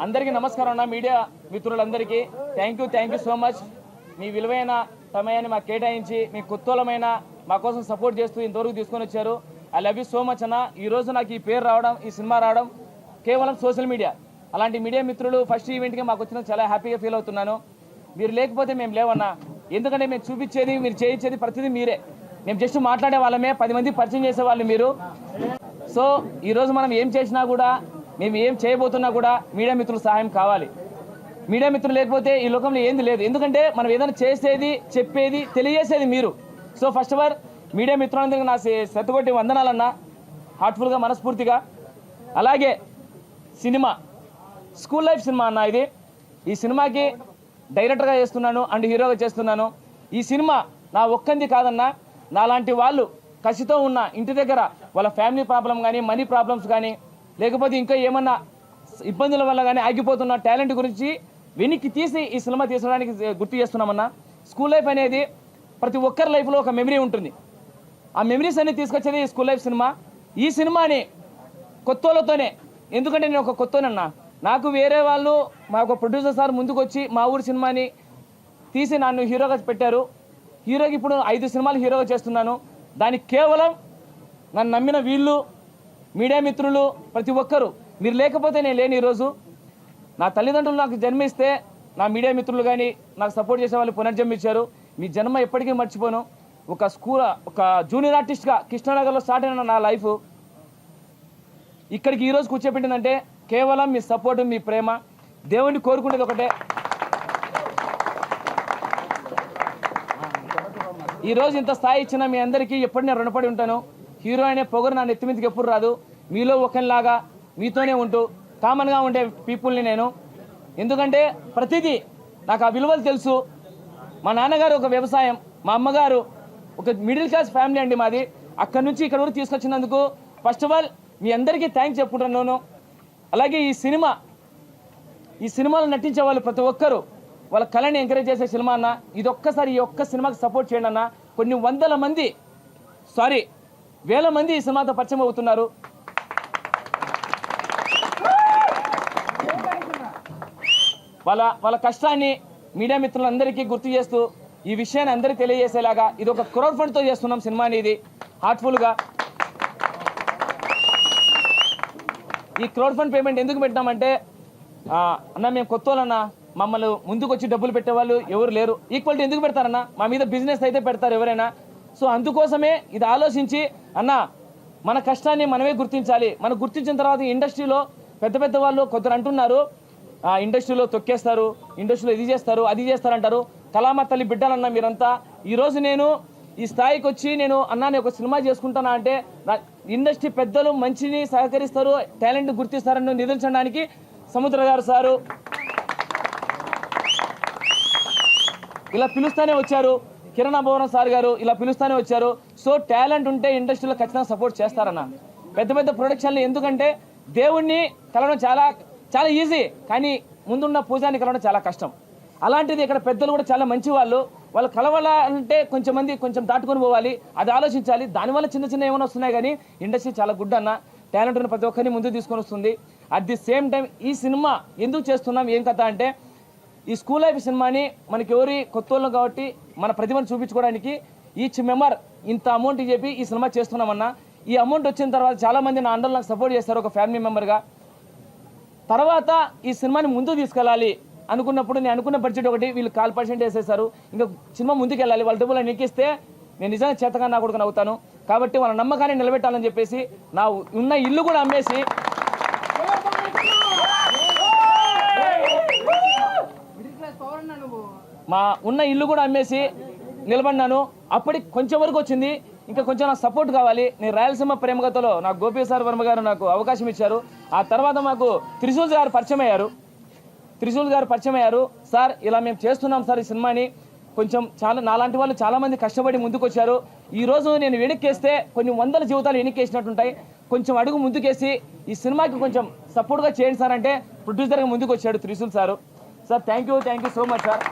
అందరికీ నమస్కారం అన్న మీడియా మిత్రులందరికీ థ్యాంక్ యూ సో మచ్. మీ విలువైన సమయాన్ని మాకు కేటాయించి మీ కుతూహలమైన మా కోసం సపోర్ట్ చేస్తూ ఇంతవరకు తీసుకొని వచ్చారు. I love you so much అన్న. ఈరోజు నాకు ఈ పేరు రావడం, ఈ సినిమా రావడం కేవలం సోషల్ మీడియా. అలాంటి మీడియా మిత్రులు ఫస్ట్ ఈవెంట్కి మాకు వచ్చిన చాలా హ్యాపీగా ఫీల్ అవుతున్నాను. మీరు లేకపోతే మేము లేవన్నా. ఎందుకంటే మేము చూపించేది, మీరు చేయించేది ప్రతిదీ మీరే. మేము జస్ట్ మాట్లాడే వాళ్ళమే, 10 మంది పరిచయం చేసేవాళ్ళు మీరు. సో ఈరోజు మనం ఏం చేసినా కూడా, మేము ఏం చేయబోతున్నా కూడా మీడియా మిత్రుల సహాయం కావాలి. మీడియా మిత్రులు లేకపోతే ఈ లోకంలో ఏంది లేదు. ఎందుకంటే మనం ఏదైనా చేసేది, చెప్పేది, తెలియజేసేది మీరు. So first of all media మిత్రులందరికీ నా శతకోటి వందనాలన్నా, హార్ట్ఫుల్గా, మనస్ఫూర్తిగా. అలాగే సినిమా స్కూల్ లైఫ్ సినిమా అన్న ఇది. ఈ సినిమాకి డైరెక్టర్గా చేస్తున్నాను అండ్ హీరోగా చేస్తున్నాను. ఈ సినిమా నా ఒక్కంది కాదన్నా, నాలాంటి వాళ్ళు కసితో ఉన్న ఇంటి దగ్గర వాళ్ళ ఫ్యామిలీ ప్రాబ్లం కానీ, మనీ ప్రాబ్లమ్స్ కానీ, లేకపోతే ఇంకా ఏమన్నా ఇబ్బందుల వల్ల కానీ ఆగిపోతున్న టాలెంట్ గురించి వెనక్కి తీసి ఈ సినిమా తీసుకోవడానికి గుర్తు చేస్తున్నామన్నా. స్కూల్ లైఫ్ అనేది ప్రతి ఒక్కరి లైఫ్లో ఒక మెమరీ ఉంటుంది. ఆ మెమరీస్ అన్ని తీసుకొచ్చేది ఈ స్కూల్ లైఫ్ సినిమా. ఈ సినిమాని కొత్తోళ్ళతోనే, ఎందుకంటే నేను ఒక కొత్తోనన్నా. నాకు వేరే వాళ్ళు, మా ఒక ప్రొడ్యూసర్ సార్ ముందుకు వచ్చి మా ఊరి సినిమాని తీసి నన్ను హీరోగా పెట్టారు. హీరోకి ఇప్పుడు 5 సినిమాలు హీరోగా చేస్తున్నాను. దానికి కేవలం నన్ను నమ్మిన వీళ్ళు, మీడియా మిత్రులు, ప్రతి ఒక్కరు. మీరు లేకపోతే నేను లేని ఈరోజు. నా తల్లిదండ్రులు నాకు జన్మిస్తే నా మీడియా మిత్రులు కానీ నాకు సపోర్ట్ చేసే వాళ్ళు పునర్జన్మించారు. మీ జన్మ ఎప్పటికీ మర్చిపోను. ఒక జూనియర్ ఆర్టిస్ట్గా కృష్ణానగర్లో స్టార్ట్ అయిన నా లైఫ్ ఇక్కడికి ఈరోజు కూర్చోబెట్టిందంటే కేవలం మీ సపోర్ట్, మీ ప్రేమ. దేవుణ్ణి కోరుకునేది ఒకటే, ఈరోజు ఇంత స్థాయి ఇచ్చిన మీ అందరికీ ఎప్పటి నేను రుణపడి ఉంటాను. హీరో అనే పొగరు నా నెత్తి మీదకి ఎప్పుడు రాదు. మీలో ఒకరిలాగా మీతోనే ఉంటూ కామన్గా ఉండే పీపుల్ని నేను. ఎందుకంటే ప్రతిదీ నాకు ఆ విలువలు తెలుసు. మా నాన్నగారు ఒక వ్యవసాయం, మా అమ్మగారు ఒక మిడిల్ క్లాస్ ఫ్యామిలీ అండి మాది. అక్కడి నుంచి ఇక్కడ వరకు తీసుకొచ్చినందుకు ఫస్ట్ ఆఫ్ ఆల్ మీ అందరికీ థ్యాంక్స్ చెప్పుకుంటున్నాను. అలాగే ఈ సినిమాలో నటించే వాళ్ళు ప్రతి ఒక్కరూ వాళ్ళ కళని ఎంకరేజ్ చేసే సినిమా అన్న. ఇది ఒక్కసారి ఈ ఒక్క సినిమాకి సపోర్ట్ చేయండి అన్న. కొన్ని వేల మంది ఈ సినిమాతో పరిచయం అవుతున్నారు. వాళ్ళ కష్టాన్ని మీడియా మిత్రులందరికీ గుర్తు చేస్తూ ఈ విషయాన్ని అందరికీ తెలియజేసేలాగా ఇది ఒక క్రౌడ్ ఫండ్తో చేస్తున్నాం సినిమాని. ఇది హార్ట్ఫుల్గా. ఈ క్రౌడ్ ఫండ్ పేమెంట్ ఎందుకు పెట్టినామంటే, అన్న మేము కొత్తోళ్ళన్నా, మమ్మల్ని ముందుకు వచ్చి డబ్బులు పెట్టేవాళ్ళు ఎవరు లేరు. ఈక్వాలిటీ ఎందుకు పెడతారన్నా? మా మీద బిజినెస్ అయితే పెడతారు ఎవరైనా. సో అందుకోసమే ఇది ఆలోచించి, అన్న మన కష్టాన్ని మనమే గుర్తించాలి. మనం గుర్తించిన తర్వాత ఇండస్ట్రీలో పెద్ద వాళ్ళు కొందరు అంటున్నారు, ఇండస్ట్రీలో తొక్కేస్తారు, ఇండస్ట్రీలో ఇది చేస్తారు, అది చేస్తారంటారు. కళామ తల్లి బిడ్డలన్నా మీరంతా. ఈరోజు నేను ఈ స్థాయికి వచ్చి నేను అన్నాన్ని ఒక సినిమా చేసుకుంటానా అంటే ఇండస్ట్రీ పెద్దలు మంచిని సహకరిస్తారు, టాలెంట్ గుర్తిస్తారని నిరూపించడానికి సముద్ర గారు సారు ఇలా పిలుస్తూనే వచ్చారు. కిరణ్ భవనం సార్ గారు ఇలా పిలుస్తూనే వచ్చారు. సో టాలెంట్ ఉంటే ఇండస్ట్రీలో ఖచ్చితంగా సపోర్ట్ చేస్తారన్న. పెద్ద ప్రొడక్షన్లు ఎందుకంటే దేవుణ్ణి కలవడం చాలా చాలా ఈజీ, కానీ ముందున్న పూజాన్ని కలవడం చాలా కష్టం. అలాంటిది ఇక్కడ పెద్దలు కూడా చాలా మంచి వాళ్ళు కలవాలంటే కొంచెం దాటుకొని పోవాలి. అది ఆలోచించాలి. దానివల్ల చిన్న ఏమైనా వస్తున్నాయి, కానీ ఇండస్ట్రీ చాలా గుడ్ అన్న. టాలెంట్ ఉన్న ప్రతి ఒక్కరిని ముందుకు తీసుకొని వస్తుంది. అట్ ది సేమ్ టైం ఈ సినిమా ఎందుకు చేస్తున్నాం, ఏం కథ అంటే, ఈ స్కూల్ లైఫ్ సినిమాని మనకి ఎవరి కొత్త వాళ్ళం కాబట్టి మన ప్రతిభను చూపించుకోవడానికి ఈచ్ మెంబర్ ఇంత అమౌంట్ చెప్పి ఈ సినిమా చేస్తున్నామన్నా. ఈ అమౌంట్ వచ్చిన తర్వాత చాలామంది నా అండర్లో నాకు సపోర్ట్ చేస్తారు ఒక ఫ్యామిలీ మెంబర్గా. తర్వాత ఈ సినిమాని ముందుకు తీసుకెళ్ళాలి అనుకున్నప్పుడు నేను అనుకున్న బడ్జెట్ ఒకటి, వీళ్ళు 4% వేసేసారు. ఇంకా సినిమా ముందుకు వెళ్ళాలి, వాళ్ళ డబ్బులు ఎక్కిస్తే నేను నిజంగా చేతగా నా కొడుకుని అవుతాను. కాబట్టి వాళ్ళ నమ్మకాన్ని నిలబెట్టాలని చెప్పేసి నా ఉన్న ఇల్లు కూడా అమ్మేసి నిలబడినాను. అప్పటికి కొంచెం వరకు వచ్చింది, ఇంకా కొంచెం నాకు సపోర్ట్ కావాలి. నేను రాయలసీమ ప్రేమగతలో నాకు గోపి సార్ వర్మ గారు నాకు అవకాశం ఇచ్చారు. ఆ తర్వాత మాకు త్రిశూల్ గారు పరిచయం అయ్యారు. సార్ ఇలా మేము చేస్తున్నాం సార్ ఈ సినిమాని, కొంచెం నాలాంటి వాళ్ళు చాలామంది కష్టపడి ముందుకు వచ్చారు. ఈరోజు నేను వెనక్కేస్తే కొన్ని వందల జీవితాలు వెనక్కేసినట్టుంటాయి. కొంచెం అడుగు ముందుకేసి ఈ సినిమాకి కొంచెం సపోర్ట్గా చేయండి సార్ అంటే ప్రొడ్యూసర్గా ముందుకు వచ్చాడు Trishul sir. Sir thank you so much sir.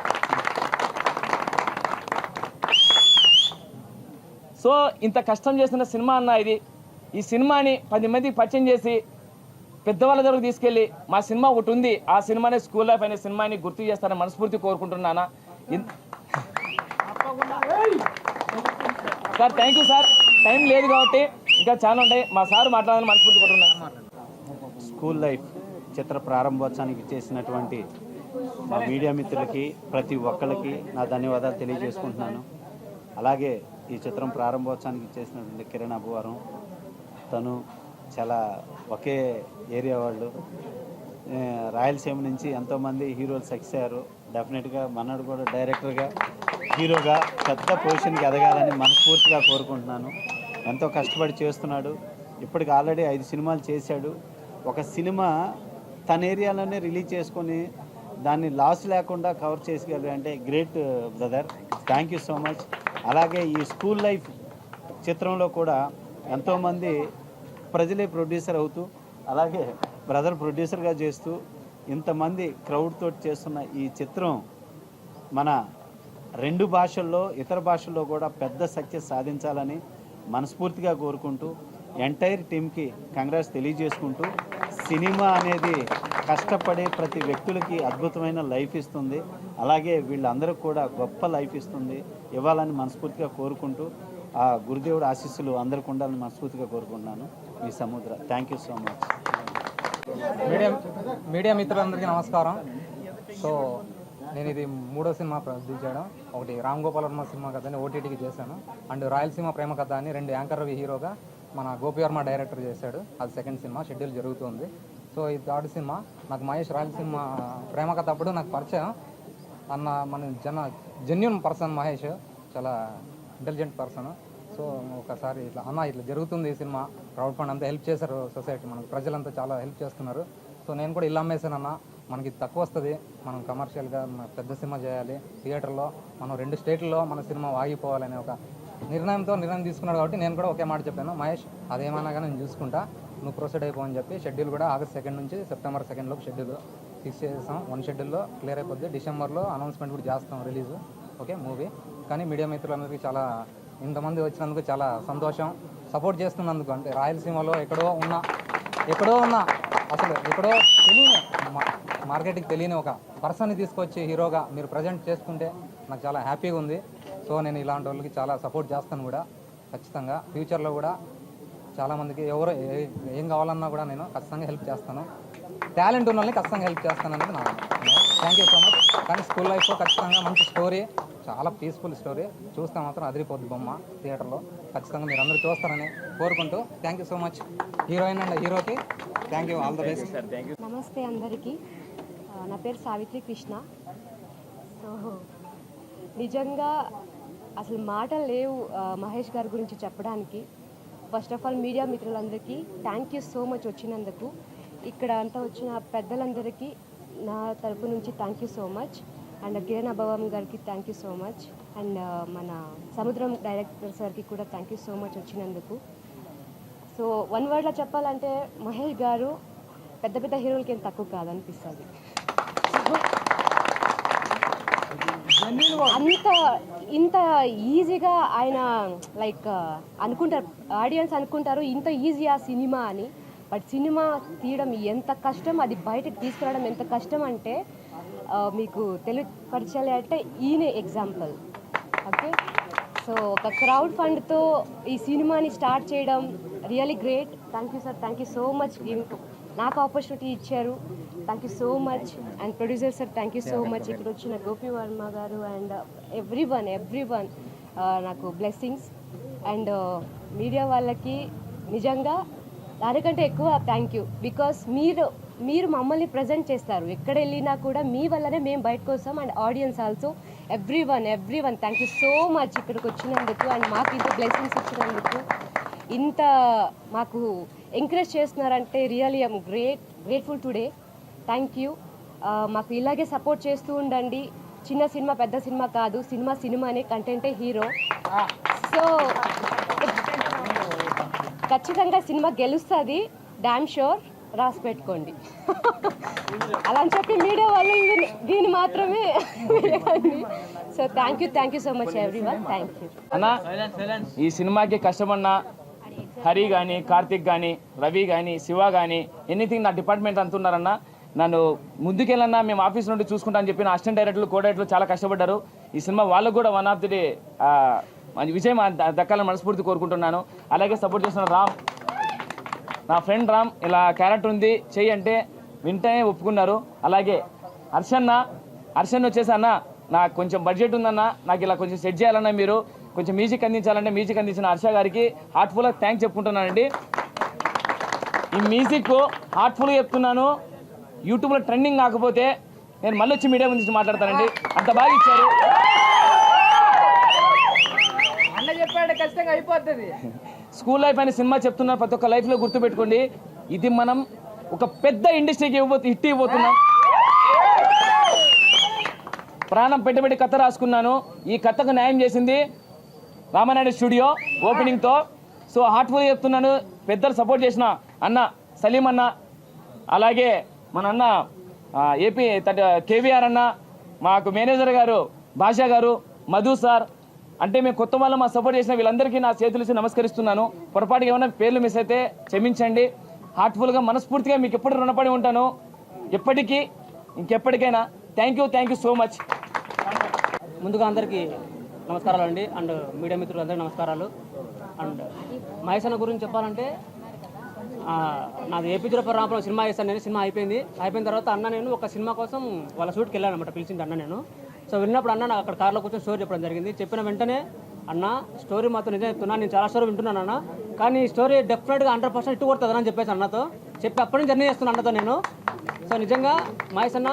So ఇంత కష్టం చేసిన సినిమా అన్న ఇది. ఈ సినిమాని 10 మందికి పరిచయం చేసి పెద్దవాళ్ళ దగ్గరకు తీసుకెళ్ళి మా సినిమా ఒకటి ఉంది, ఆ సినిమానే స్కూల్ లైఫ్ అనే సినిమాని గుర్తు చేస్తారని మనస్ఫూర్తి కోరుకుంటున్నానా. Sir thank you sir, time లేదు కాబట్టి ఇంకా చాలా ఉంటాయి, మా సార్ మాట్లాడాలని మనస్ఫూర్తి కోరుకుంటున్నాను. స్కూల్ లైఫ్ చిత్ర ప్రారంభోత్సవానికి చేసినటువంటి మా మీడియా మిత్రులకి ప్రతి ఒక్కరికి నా ధన్యవాదాలు తెలియజేసుకుంటున్నాను. అలాగే ఈ చిత్రం ప్రారంభోత్సవానికి చేసినటువంటి కిరణ్ అబ్బవరం, తను చాలా ఒకే ఏరియా వాళ్ళు, రాయలసీమ నుంచి ఎంతోమంది హీరోలు సక్సెస్ అయ్యారు. డెఫినెట్గా మనడు కూడా డైరెక్టర్గా హీరోగా పెద్ద పొజిషన్కి ఎదగాలని మనస్ఫూర్తిగా కోరుకుంటున్నాను. ఎంతో కష్టపడి చేస్తున్నాడు. ఇప్పటికి ఆల్రెడీ 5 సినిమాలు చేశాడు. ఒక సినిమా తన ఏరియాలోనే రిలీజ్ చేసుకొని దాన్ని లాస్ లేకుండా కవర్ చేసుకోగలరు అంటే great brother, thank you so much. అలాగే ఈ స్కూల్ లైఫ్ చిత్రంలో కూడా ఎంతోమంది ప్రజలే ప్రొడ్యూసర్ అవుతూ, అలాగే బ్రదర్ ప్రొడ్యూసర్గా చేస్తూ ఇంతమంది క్రౌడ్ తోటి చేస్తున్న ఈ చిత్రం మన 2 భాషల్లో ఇతర భాషల్లో కూడా పెద్ద సక్సెస్ సాధించాలని మనస్ఫూర్తిగా కోరుకుంటూ ఎంటైర్ టీంకి కంగ్రాట్స్ తెలియజేసుకుంటూ, సినిమా అనేది కష్టపడే ప్రతి వ్యక్తులకి అద్భుతమైన లైఫ్ ఇస్తుంది. అలాగే వీళ్ళందరూ కూడా గొప్ప లైఫ్ ఇవ్వాలని మనస్ఫూర్తిగా కోరుకుంటూ, ఆ గురుదేవుడు ఆశీస్సులు అందరికీ ఉండాలని మనస్ఫూర్తిగా కోరుకుంటున్నాను. మీ సముద్ర, thank you so much. Media మిత్రులందరికీ నమస్కారం. సో నేను ఇది 3వ సినిమా ప్రొడ్యూస్ చేయడం. ఒకటి రామ్ గోపాల్ వర్మ సినిమా కథ అని ఓటీటీకి చేశాను, అండ్ రాయలసీమ ప్రేమ కథ అని 2 యాంకర్ రవి హీరోగా మన గోపి వర్మ డైరెక్టర్ చేశాడు. అది 2nd సినిమా, షెడ్యూల్ జరుగుతుంది. సో ఇది 3rd సినిమా. నాకు మహేష్ రాయలసీమ ప్రేమ కథ అప్పుడు నాకు పరిచయం అన్న, మన జెన్యూన్ పర్సన్ మహేష్, చాలా ఇంటెలిజెంట్ పర్సన్. సో ఒకసారి ఇట్లా జరుగుతుంది ఈ సినిమా, క్రౌడ్ ఫండ్ అంతా హెల్ప్ చేశారు, సొసైటీ మనకు ప్రజలంతా చాలా హెల్ప్ చేస్తున్నారు. సో నేను కూడా ఇల్లు అమ్మేశానన్న, మనకి తక్కువ వస్తుంది, మనం కమర్షియల్గా పెద్ద సినిమా చేయాలి, థియేటర్లో మనం 2 స్టేట్లలో మన సినిమా ఆగిపోవాలనే ఒక నిర్ణయం తీసుకున్నాడు. కాబట్టి నేను కూడా ఒకే మాట చెప్పాను, మహేష్ అదేమైనా కానీ నేను చూసుకుంటా, నువ్వు ప్రొసీడ్ అయిపోవని చెప్పి. షెడ్యూల్ కూడా ఆగస్ట్ 2 నుంచి సెప్టెంబర్ 2 లోపు షెడ్యూల్ ఫిక్స్ చేస్తాం. 1 షెడ్యూల్లో క్లియర్ అయిపోద్ది. డిసెంబర్లో అనౌన్స్మెంట్ కూడా చేస్తాం రిలీజు, ఓకే మూవీ. కానీ మీడియా మిత్రులందరికీ చాలా, ఇంతమంది వచ్చినందుకు చాలా సంతోషం, సపోర్ట్ చేస్తున్నందుకు. అంటే రాయలసీమలో ఎక్కడో ఉన్నా అసలు ఎక్కడో తెలియని మార్కెట్కి తెలియని ఒక పర్సన్ని తీసుకొచ్చి హీరోగా మీరు ప్రజెంట్ చేసుకుంటే నాకు చాలా హ్యాపీగా ఉంది. సో నేను ఇలాంటి వాళ్ళకి చాలా సపోర్ట్ చేస్తాను కూడా ఖచ్చితంగా. ఫ్యూచర్లో కూడా చాలామందికి ఎవరు ఏం కావాలన్నా కూడా నేను ఖచ్చితంగా హెల్ప్ చేస్తాను. టాలెంట్ ఉన్న వాళ్ళని ఖచ్చితంగా హెల్ప్ చేస్తాను అనేది నా థ్యాంక్ యూ సో మచ్. కానీ స్కూల్ లైఫ్లో ఖచ్చితంగా మంచి స్టోరీ, చాలా పీస్ఫుల్ స్టోరీ, చూస్తే మాత్రం అదిరిపోద్ది బొమ్మ థియేటర్లో. ఖచ్చితంగా మీరు అందరూ చూస్తారని కోరుకుంటూ thank you so much heroine and హీరోకి thank you, all the best. నమస్తే అందరికీ, నా పేరు సావిత్రి కృష్ణ. సో నిజంగా అసలు మాటలు లేవు మహేష్ గారి గురించి చెప్పడానికి. ఫస్ట్ ఆఫ్ ఆల్ మీడియా మిత్రులందరికీ థ్యాంక్ యూ సో మచ్ వచ్చినందుకు. ఇక్కడ అంతా వచ్చిన పెద్దలందరికీ నా తరపు నుంచి thank you so much. And Kiran Abbavaram గారికి thank you so much. And మన సముద్రం డైరెక్టర్ సార్కి కూడా థ్యాంక్ యూ సో మచ్ వచ్చినందుకు. సో 1 వర్డ్లో చెప్పాలంటే మహేష్ గారు పెద్ద పెద్ద హీరోలకి ఏం తక్కువ కాదనిపిస్తుంది. ఇంత ఈజీగా ఆయన లైక్ అనుకుంటారు, ఆడియన్స్ అనుకుంటారు ఇంత ఈజీ ఆ సినిమా అని. బట్ సినిమా తీయడం ఎంత కష్టం, అది బయటకు తీసుకురావడం ఎంత కష్టం అంటే మీకు తెలియపరచాలి అంటే ఈయనే ఎగ్జాంపుల్. ఓకే, సో ఒక క్రౌడ్ ఫండ్తో ఈ సినిమాని స్టార్ట్ చేయడం really great. Thank you sir, thank you so much. నాకు ఆపర్చునిటీ ఇచ్చారు, thank you so much. And producer sir thank you so much. ఇక్కడ వచ్చిన గోపి వర్మ గారు అండ్ ఎవ్రీవన్ నాకు బ్లెస్సింగ్స్. అండ్ మీడియా వాళ్ళకి నిజంగా దానికంటే ఎక్కువ థ్యాంక్ యూ. బికాస్ మీరు మమ్మల్ని ప్రజెంట్ చేస్తారు, ఎక్కడ వెళ్ళినా కూడా మీ వల్లనే మేము బయటకు వస్తాం. And audience also everyone thank you so much ఇక్కడికి వచ్చినందుకు అండ్ మాకు ఇంత బ్లెస్సింగ్స్ ఇచ్చినందుకు, ఇంత మాకు ఎంకరేజ్ చేస్తున్నారంటే really I'm grateful today. Thank you. మాకు ఇలాగే సపోర్ట్ చేస్తూ ఉండండి. చిన్న సినిమా పెద్ద సినిమా కాదు, సినిమానే, కంటెంటే హీరో. సో ఖచ్చితంగా సినిమా గెలుస్తుంది, డామ్ షూర్, రాసి పెట్టుకోండి. అలా అని చెప్పి మీడియా వాళ్ళు దీన్ని మాత్రమే. So thank you so much everyone, thank you. అన్న ఈ సినిమాకి కష్టపడిన హరి కానీ, కార్తిక్ కానీ, రవి కానీ, శివ కానీ, ఎనీథింగ్ నా డిపార్ట్మెంట్ అంటున్నారన్న. నన్ను ముందుకెళ్ళన్నా మేము ఆఫీస్ నుండి చూసుకుంటా అని చెప్పి నా అసిస్టెంట్ డైరెక్టర్లు, కో డైరెక్టర్లు చాలా కష్టపడ్డారు. ఈ సినిమా వాళ్ళకు కూడా వన్ ఆఫ్ ది డే విజయం దక్కాలని మనస్ఫూర్తి కోరుకుంటున్నాను. అలాగే సపోర్ట్ చేస్తున్న రామ్, నా ఫ్రెండ్ రామ్, ఇలా క్యారెక్టర్ ఉంది చెయ్యి అంటే వింటనే ఒప్పుకున్నారు. అలాగే హర్షన్న వచ్చేసి అన్న నాకు కొంచెం బడ్జెట్ ఉందన్న, నాకు ఇలా కొంచెం సెట్ చేయాలన్నా, మీరు కొంచెం మ్యూజిక్ అందించాలంటే మ్యూజిక్ అందించిన హర్ష గారికి హార్ట్ఫుల్గా థ్యాంక్స్ చెప్పుకుంటున్నానండి. ఈ మ్యూజిక్ హార్ట్ఫుల్గా చెప్తున్నాను. యూట్యూబ్లో ట్రెండింగ్ కాకపోతే నేను మళ్ళీ వచ్చి మీడియా గురించి మాట్లాడతానండి. అంత బాగా ఇచ్చారు. అన్న చెప్పాడు ఖచ్చితంగా అయిపోతుంది. స్కూల్ లైఫ్ అనే సినిమా చెప్తున్నారు, ప్రతి ఒక్క లైఫ్లో గుర్తుపెట్టుకోండి. ఇది మనం ఒక పెద్ద ఇండస్ట్రీకి హిట్ ఇవ్వబోతున్నాం. ప్రాణం పెట్టి కథ రాసుకున్నాను. ఈ కథకు న్యాయం చేసింది రామానాయుడు స్టూడియో ఓపెనింగ్తో. సో హార్ట్ఫుల్గా చెప్తున్నాను. పెద్దలు సపోర్ట్ చేసిన అన్న సలీం అన్న, అలాగే మన అన్న ఏపీ కేవీఆర్ అన్న, మాకు మేనేజర్ గారు భాషా గారు, మధు సార్, అంటే మేము కొత్త వాళ్ళు మా సపోర్ట్ చేసిన వీళ్ళందరికీ నా చేతులసి నమస్కరిస్తున్నాను. పొరపాటుగా ఏమైనా పేర్లు మిస్ అయితే క్షమించండి. హార్ట్ఫుల్గా మనస్ఫూర్తిగా మీకు ఎప్పుడు రుణపడి ఉంటాను, ఎప్పటికీ ఇంకెప్పటికైనా. Thank you so much. ముందుగా అందరికీ నమస్కారాలు అండి, అండ్ మీడియా మిత్రులందరికీ నమస్కారాలు. అండ్ మహేష్ అన్న గురించి చెప్పాలంటే, నాది ఏపీ రామపురం సినిమా చేశాను నేను. సినిమా అయిపోయిన తర్వాత అన్న నేను ఒక సినిమా కోసం వాళ్ళ షూట్కి వెళ్ళాను అనమాట, పిలిచింది అన్న నేను. సో వెళ్ళినప్పుడు అన్న నాకు అక్కడ కార్లో కూర్చొని స్టోరీ చెప్పడం జరిగింది. చెప్పిన వెంటనే అన్న స్టోరీ మాత్రం నిజం చెప్తున్నా, నేను చాలా స్టోరీ వింటున్నాను అన్న, కానీ ఈ స్టోరీ డెఫినెట్గా 100% ఇట్టు కొడుతుంది అని చెప్పేసి అన్నతో చెప్పి అప్పటి నుంచి జర్నీ చేస్తున్నాను అన్నతో నేను. సో నిజంగా మహేష్ అన్న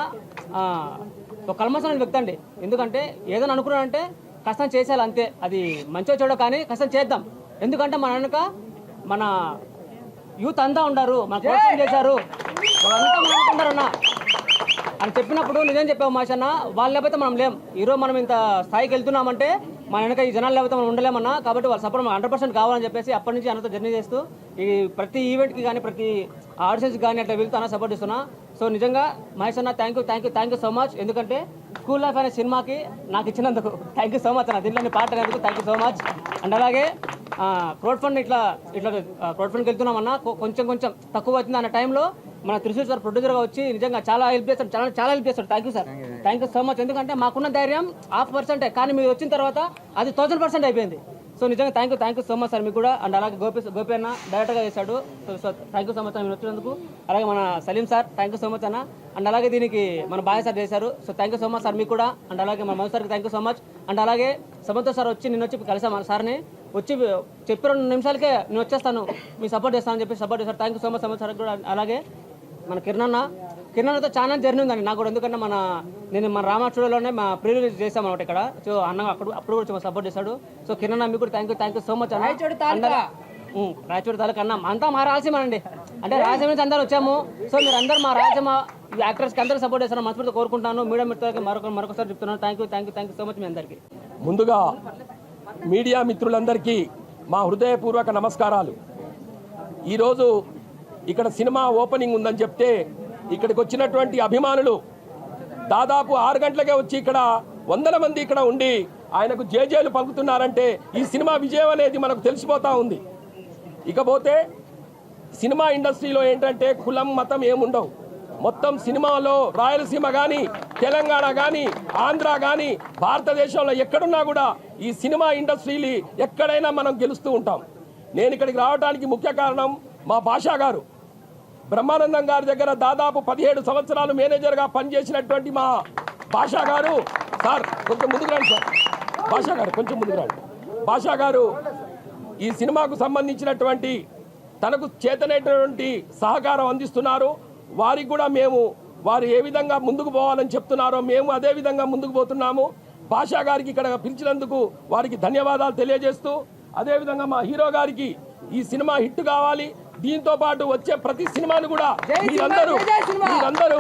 ఒక కల్మసమైన వ్యక్తి అండి. ఎందుకంటే ఏదైనా అనుకున్నానంటే కష్టం చేసేయాలి అంతే, అది మంచిగా చెడో కానీ కష్టం చేద్దాం. ఎందుకంటే మన వెనుక మన యూత్ అంతా ఉన్నారు, మన కోసం చేశారు, వాళ్ళంతా మనం అనుకుంటారన్న అని చెప్పినప్పుడు నిజం చెప్పావు మహేష్ అన్న. వాళ్ళు లేకపోతే మనం లేం. ఈరోజు మనం ఇంత స్థాయికి వెళ్తున్నామంటే మన వెనక ఈ జనాలు లేకపోతే మనం ఉండలేమన్నా. కాబట్టి వాళ్ళ సపోర్ట్ 100% కావాలని చెప్పేసి అప్పటి నుంచి అన్నతో జర్నీ చేస్తూ ఈ ప్రతి ఈవెంట్కి కానీ ప్రతి ఆడిషన్స్కి కానీ అట్లా వెళ్తూ అన్న సపోర్ట్ ఇస్తున్నా. సో నిజంగా మహేష్ అన్న థ్యాంక్ యూ సో మచ్. ఎందుకంటే స్కూల్ లైఫ్ అనే సినిమాకి నాకు ఇచ్చినందుకు థ్యాంక్ యూ సో మచ్ అన్న. దీంట్లోని పాట అనేందుకు thank you so much. And అలాగే క్రౌడ్ ఫండ్ ఇట్లా క్రౌడ్ ఫండ్కి వెళ్తున్నామన్నా, కొంచెం తక్కువ అవుతుంది అన్న టైంలో మన త్రిశూర్ సార్ ప్రొడ్యూసర్గా వచ్చి నిజంగా చాలా హెల్ప్ చేస్తాడు, చాలా హెల్ప్ చేస్తాడు. Thank you sir, thank you so much. ఎందుకంటే మాకున్న ధైర్యం 0.5%, కానీ మీరు వచ్చిన తర్వాత అది 1000% అయిపోయింది. సో నిజంగా thank you so much sir మీకు కూడా. అండ్ అలాగే గోపి అన్న డైరెక్టర్గా చేశాడు. So thank you so much అన్న మీరు వచ్చినందుకు. అలాగే మన Salim sir thank you so much అన్న. అండ్ అలాగే దీనికి మన బాయ్ సార్ చేశారు. So thank you so much sir మీకు కూడా. అండ్ అలాగే మన మధు సార్కి thank you so much. And అలాగే సమంతో సార్ నిన్న వచ్చి కలిసాం మన సార్ని, వచ్చి చెప్పి 2 నిమిషాలకే నేను వచ్చేస్తాను, మీ సపోర్ట్ చేస్తానని చెప్పి సపోర్ట్ చేశారు. థ్యాంక్ యూ సో మచ్ సమంతో సార్ కూడా. అలాగే మన కిరణ్తో చాలా జర్నీ ఉందండి నాకు కూడా. ఎందుకంటే నేను మన రామా స్టూడియోలోనే మా ప్రీ రిలీజ్ చేసాం అనమాట ఇక్కడ. సో అన్న అప్పుడు కూడా సపోర్ట్ చేశాడు. సో కిరణ్ మీకు కూడా థ్యాంక్ యూ సో మచ్ అన్న. రాయచూడి తాలూకా అన్న అంతా మా రాయలసీమనండి, అంటే రాయలసీమ నుంచి అందరూ వచ్చాము. సో మీరు అందరూ మా రాయలసీమ యాక్టర్స్కి అందరూ సపోర్ట్ చేస్తాను మనస్ఫూర్తిగా కోరుకుంటాను. మీడియా మిత్రులకి మరొకసారి చెప్తున్నాను థ్యాంక్ యూ సో మచ్ మీ అందరికీ. ముందుగా మీడియా మిత్రులందరికీ మా హృదయపూర్వక నమస్కారాలు. ఈరోజు ఇక్కడ సినిమా ఓపెనింగ్ ఉందని చెప్తే ఇక్కడికి వచ్చినటువంటి అభిమానులు దాదాపు 6 గంటలకే వచ్చి ఇక్కడ 100 మంది ఇక్కడ ఉండి ఆయనకు జేజేలు పలుకుతున్నారంటే ఈ సినిమా విజయం అనేది మనకు తెలిసిపోతూ ఉంది. ఇకపోతే సినిమా ఇండస్ట్రీలో ఏంటంటే కులం మతం ఏముండవు. మొత్తం సినిమాలో రాయలసీమ కానీ తెలంగాణ కానీ ఆంధ్ర కానీ భారతదేశంలో ఎక్కడున్నా కూడా ఈ సినిమా ఇండస్ట్రీలు ఎక్కడైనా మనం గెలుస్తూ ఉంటాం. నేను ఇక్కడికి రావడానికి ముఖ్య కారణం మా భాషా గారు. బ్రహ్మానందం గారి దగ్గర దాదాపు 17 సంవత్సరాలు మేనేజర్గా పనిచేసినటువంటి మా భాషా గారు. సార్ కొంచెం ముందుకు రండి సార్. భాషా గారు కొంచెం ముందుకు రండి. భాషా గారు ఈ సినిమాకు సంబంధించినటువంటి తనకు చేతనైనటువంటి సహకారం అందిస్తున్నారు. వారికి కూడా వారు ఏ విధంగా ముందుకు పోవాలని చెప్తున్నారో మేము అదే విధంగా ముందుకు పోతున్నాము. భాషా గారికి ఇక్కడ పిలిచినందుకు వారికి ధన్యవాదాలు తెలియజేస్తూ, అదేవిధంగా మా హీరో గారికి ఈ సినిమా హిట్ కావాలి, దీంతో పాటు వచ్చే ప్రతి సినిమాను కూడా మీరందరూ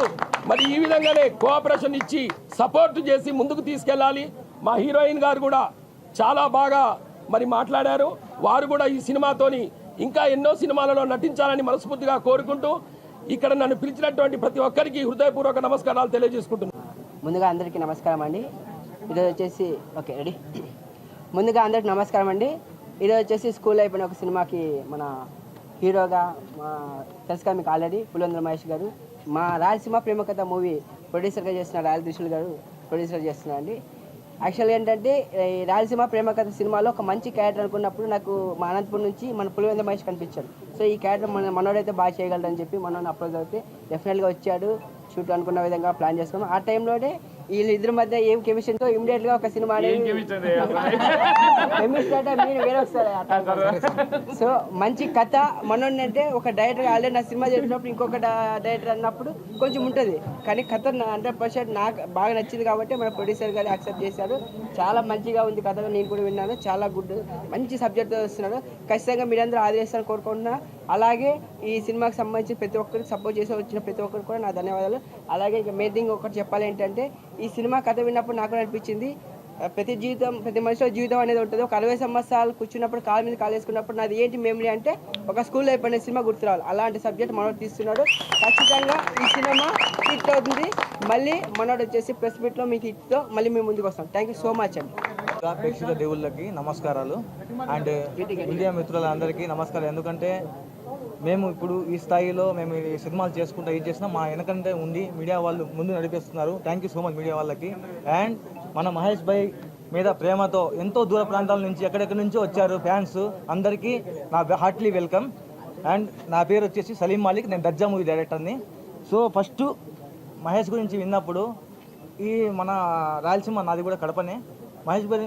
మరి ఈ విధంగానే కోఆపరేషన్ ఇచ్చి సపోర్ట్ చేసి ముందుకు తీసుకెళ్ళాలి. మా హీరోయిన్ గారు కూడా చాలా బాగా మరి మాట్లాడారు. వారు కూడా ఈ సినిమాతోని ఇంకా ఎన్నో సినిమాలలో నటించాలని మనస్ఫూర్తిగా కోరుకుంటూ ఇక్కడ నన్ను పిలిచినటువంటి ప్రతి ఒక్కరికి హృదయపూర్వక నమస్కారాలు తెలియజేసుకుంటున్నాను. ముందుగా అందరికీ నమస్కారం అండి. ఈరోజు వచ్చేసి ఓకే రెడీ. ముందుగా అందరికీ నమస్కారం అండి. ఇది వచ్చేసి స్కూల్ అయిపోయిన ఒక సినిమాకి మన హీరోగా తెలుసుగా మీకు ఆల్రెడీ పులివెందుల మహేష్ గారు, మా రాయలసీమ ప్రేమ కథ మూవీ ప్రొడ్యూసర్గా చేసిన రాయల త్రిశూల్ గారు ప్రొడ్యూసర్ చేస్తున్నారండి. యాక్చువల్గా ఏంటంటే ఈ రాయలసీమ ప్రేమ కథ సినిమాలో ఒక మంచి క్యారెక్టర్ అనుకున్నప్పుడు నాకు మా అనంతపురం నుంచి మన పులివెందుల మహేష్ కనిపించాడు. సో ఈ క్యారెక్టర్ మనోడైతే బాగా చేయగలడని చెప్పి మనోని అప్రోచ్ అయితే డెఫినెట్గా వచ్చాడు. షూట్ అనుకున్న విధంగా ప్లాన్ చేసుకున్నాం. ఆ టైంలోనే వీళ్ళిద్దరి మధ్య ఏం కెమిస్ట్రీతో ఇమీడియట్గా ఒక సినిమా కెమిస్ట్రీ అంటే మీరు వేరే వస్తారు. సో మంచి కథ మనోడిని అంటే ఒక డైరెక్టర్ ఆల్రెడీ నా సినిమా చేసినప్పుడు ఇంకొక డైరెక్టర్ అన్నప్పుడు కొంచెం ఉంటుంది, కానీ కథ 100% నాకు బాగా నచ్చింది కాబట్టి మన ప్రొడ్యూసర్ గారు యాక్సెప్ట్ చేశారు. చాలా మంచిగా ఉంది కథ, నేను కూడా విన్నాను. చాలా గుడ్ మంచి సబ్జెక్ట్తో వస్తున్నాడు. ఖచ్చితంగా మీరందరూ ఆదరిస్తారని కోరుకుంటున్నా. అలాగే ఈ సినిమాకి సంబంధించి ప్రతి ఒక్కరికి సపోర్ట్ చేసి వచ్చిన ప్రతి ఒక్కరికి కూడా నా ధన్యవాదాలు. అలాగే ఇంకా మెయిన్ థింగ్ ఒకటి చెప్పాలి ఏంటంటే ఈ సినిమా కథ విన్నప్పుడు నాకు అనిపించింది ప్రతి మనిషిలో జీవితం అనేది ఉంటుంది. ఒక 60 సంవత్సరాలు కూర్చున్నప్పుడు కాలు మీద కాలు వేసుకున్నప్పుడు నాది ఏంటి మెమరీ అంటే ఒక స్కూల్లో అయిపోయిన సినిమా గుర్తురావాలి. అలాంటి సబ్జెక్ట్ మనోడు తీస్తున్నాడు. ఖచ్చితంగా ఈ సినిమా హిట్ అవుతుంది. మళ్ళీ మనోడు వచ్చేసి ప్రెస్ మీట్లో మీకు హిట్తో మళ్ళీ మేము ముందుకు వస్తాం. థ్యాంక్ యూ సో మచ్ అండి. ప్రేక్షక దేవుళ్ళకి నమస్కారాలు అండ్ మీడియా మిత్రులందరికీ నమస్కారం. ఎందుకంటే మేము ఇప్పుడు ఈ స్థాయిలో మేము ఈ సినిమాలు చేసుకుంటూ ఏం చేసినా మా వెనకంటే ఉండి మీడియా వాళ్ళు ముందు నడిపిస్తున్నారు. Thank you so much media వాళ్ళకి. అండ్ మన మహేష్ భాయ్ మీద ప్రేమతో ఎంతో దూర ప్రాంతాల నుంచి ఎక్కడెక్కడి నుంచో వచ్చారు ఫ్యాన్స్, అందరికీ నా హార్ట్లీ వెల్కమ్. అండ్ నా పేరు వచ్చేసి సలీం మాలిక్, నేను దర్జా మూవీ డైరెక్టర్ని. సో ఫస్ట్ మహేష్ గురించి విన్నప్పుడు ఈ మన రాయలసీమ నాది కూడా కడపనే.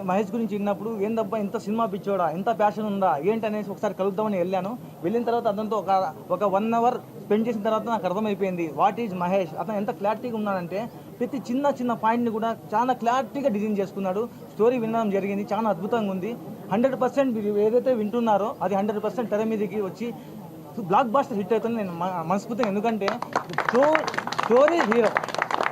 మహేష్ గురించి విన్నప్పుడు ఏందబ్బా ఇంత సినిమా పిచ్చోడా, ఎంత ప్యాషన్ ఉందా ఏంటనేసి ఒకసారి కలుద్దామని వెళ్ళాను. వెళ్ళిన తర్వాత అతనితో ఒక 1 hour స్పెండ్ చేసిన తర్వాత నాకు అర్థమైపోయింది వాట్ ఈజ్ మహేష్. అతను ఎంత క్లారిటీగా ఉన్నాడంటే ప్రతి చిన్న పాయింట్ని కూడా చాలా క్లారిటీగా డిజైన్ చేసుకున్నాడు. స్టోరీ వినడం జరిగింది, చాలా అద్భుతంగా ఉంది. 100% ఏదైతే వింటున్నారో అది 100% తెర మీదకి వచ్చి బ్లాక్ బాస్టర్ హిట్ అవుతుంది నేను మనస్ఫూర్తిగా. ఎందుకంటే స్టోరీ హీరో,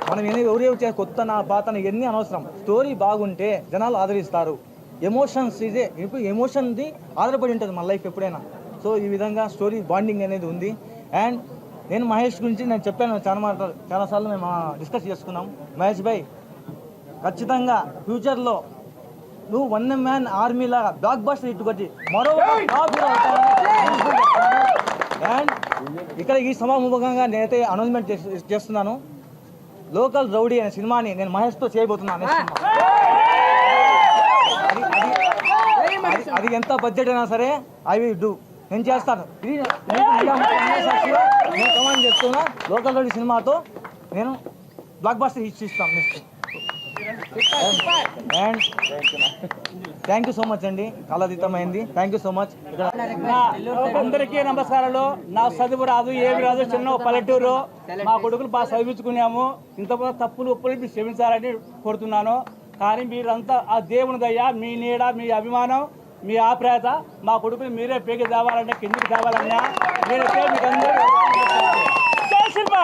మనం ఎవరు కొత్త నా పాతన ఎన్ని అనవసరం. స్టోరీ బాగుంటే జనాలు ఆదరిస్తారు. ఎమోషన్స్ ఇదే ఇప్పుడు ఎమోషన్ది ఆధారపడి ఉంటుంది మన లైఫ్ ఎప్పుడైనా. సో ఈ విధంగా స్టోరీ బాండింగ్ అనేది ఉంది. అండ్ నేను మహేష్ గురించి నేను చెప్పాను చాలాసార్లు మేము డిస్కస్ చేసుకున్నాం. మహేష్ భాయ్ ఖచ్చితంగా ఫ్యూచర్లో నువ్వు 1 man ఆర్మీ లాగా బ్లాక్ బస్టర్ హిట్ కొట్టి మరో టాప్ హీరో అవుతావు. అండ్ ఇక్కడ ఈ సమాముఖంగా నేనైతే అనౌన్స్మెంట్ చేస్తున్నాను, లోకల్ రౌడీ అనే సినిమాని నేను మహేష్తో చేయబోతున్నాను. అది ఎంత బడ్జెట్ అయినా సరే ఐ విల్ డూ, నేను చేస్తాను. ఇది నేను కమాండ్ చేస్తున్నా. లోకల్ రౌడీ సినిమాతో నేను బ్లాక్ బస్టర్ హిట్ ఇస్తాను next. And thank you so much అండి, కాలాతీతమైంది. Thank you so much. అందరికీ నమస్కారాలు. నా చదువు రాదు ఏమి రాదు, చిన్న పల్లెటూరు. మా కొడుకులు బాగా చదివించుకున్నాము. ఇంత తప్పులు ఒప్పులు మీరు క్షమించాలని కోరుతున్నాను. కానీ మీరంతా ఆ దేవుని దయ, మీ నీడ, మీ అభిమానం, మీ ఆప్యాయత మా కొడుకులు మీరే పేకి తేవాలంటే కిందికి తేవాలన్నా మీరైతే మీకు అందరూ జై సినిమా.